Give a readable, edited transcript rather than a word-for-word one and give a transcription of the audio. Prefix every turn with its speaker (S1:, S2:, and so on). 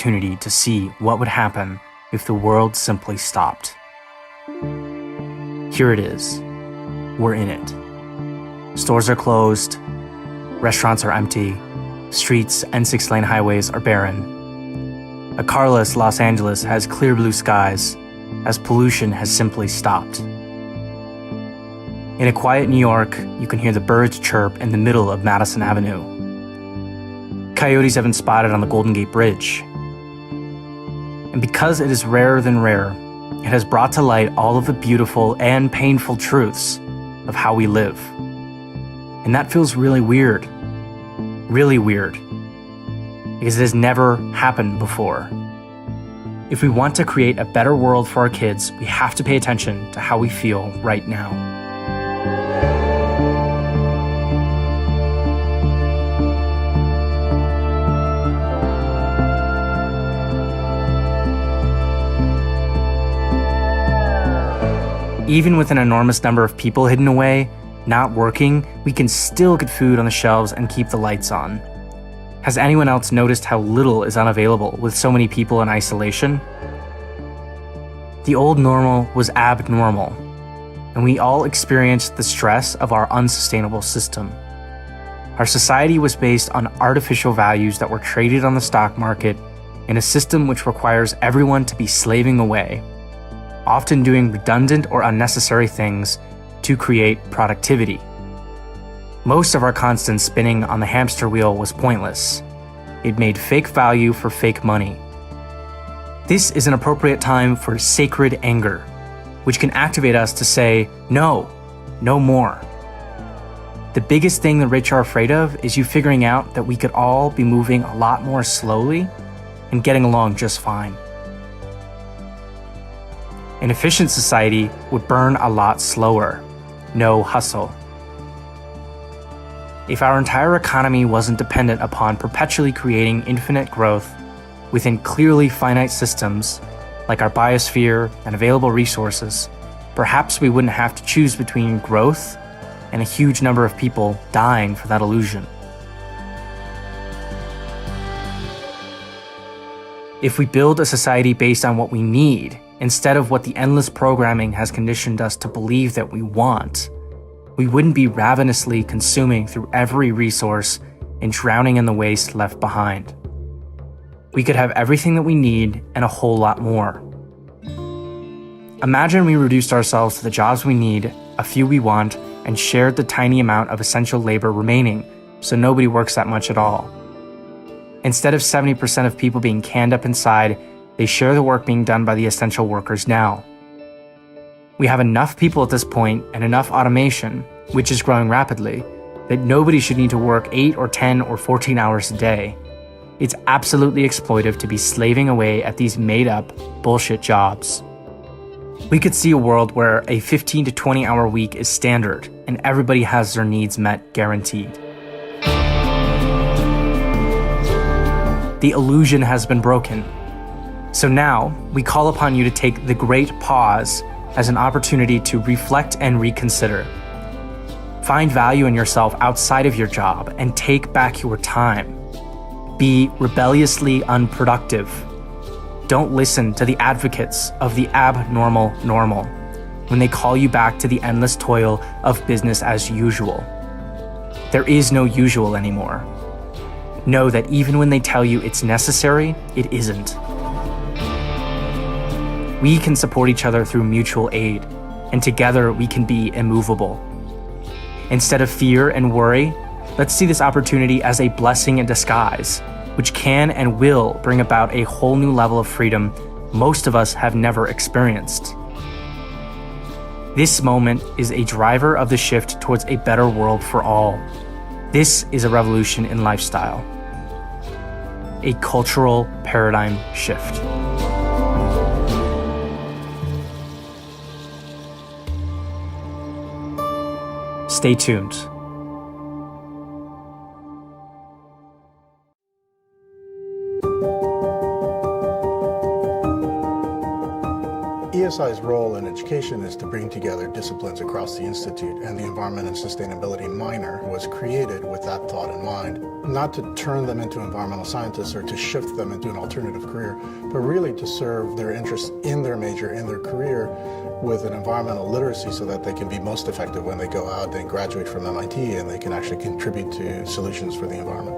S1: opportunity to see what would happen if the world simply stopped. Here it is. We're in it. Stores are closed, restaurants are empty, streets and 6-lane highways are barren. A carless Los Angeles has clear blue skies, as pollution has simply stopped. In a quiet New York, you can hear the birds chirp in the middle of Madison Avenue. Coyotes have been spotted on the Golden Gate Bridge. And because it is rarer than rare, it has brought to light all of the beautiful and painful truths of how we live. And that feels really weird, because it has never happened before. If we want to create a better world for our kids, we have to pay attention to how we feel right now. Even with an enormous number of people hidden away, not working, we can still get food on the shelves and keep the lights on. Has anyone else noticed how little is unavailable with so many people in isolation? The old normal was abnormal, and we all experienced the stress of our unsustainable system. Our society was based on artificial values that were traded on the stock market in a system which requires everyone to be slaving away, often doing redundant or unnecessary things to create productivity. Most of our constant spinning on the hamster wheel was pointless. It made fake value for fake money. This is an appropriate time for sacred anger, which can activate us to say, no more. The biggest thing the rich are afraid of is you figuring out that we could all be moving a lot more slowly and getting along just fine. An efficient society would burn a lot slower. No hustle. If our entire economy wasn't dependent upon perpetually creating infinite growth within clearly finite systems, like our biosphere and available resources, perhaps we wouldn't have to choose between growth and a huge number of people dying for that illusion. If we build a society based on what we need, instead of what the endless programming has conditioned us to believe that we want, we wouldn't be ravenously consuming through every resource and drowning in the waste left behind. We could have everything that we need and a whole lot more. Imagine we reduced ourselves to the jobs we need, a few we want, and shared the tiny amount of essential labor remaining, so nobody works that much at all. Instead of 70% of people being canned up inside, they share the work being done by the essential workers now. We have enough people at this point and enough automation, which is growing rapidly, that nobody should need to work 8 or 10 or 14 hours a day. It's absolutely exploitive to be slaving away at these made-up bullshit jobs. We could see a world where a 15 to 20 hour week is standard and everybody has their needs met guaranteed. The illusion has been broken. So now, we call upon you to take the great pause as an opportunity to reflect and reconsider. Find value in yourself outside of your job and take back your time. Be rebelliously unproductive. Don't listen to the advocates of the abnormal normal when they call you back to the endless toil of business as usual. There is no usual anymore. Know that even when they tell you it's necessary, it isn't. We can support each other through mutual aid, and together we can be immovable. Instead of fear and worry, let's see this opportunity as a blessing in disguise, which can and will bring about a whole new level of freedom most of us have never experienced. This moment is a driver of the shift towards a better world for all. This is a revolution in lifestyle. A cultural paradigm shift. Stay tuned.
S2: ESI's role in education is to bring together disciplines across the Institute, and the Environment and Sustainability minor was created with that thought in mind. Not to turn them into environmental scientists or to shift them into an alternative career, but really to serve their interests in their major, in their career, with an environmental literacy so that they can be most effective when they go out and graduate from MIT and they can actually contribute to solutions for the environment.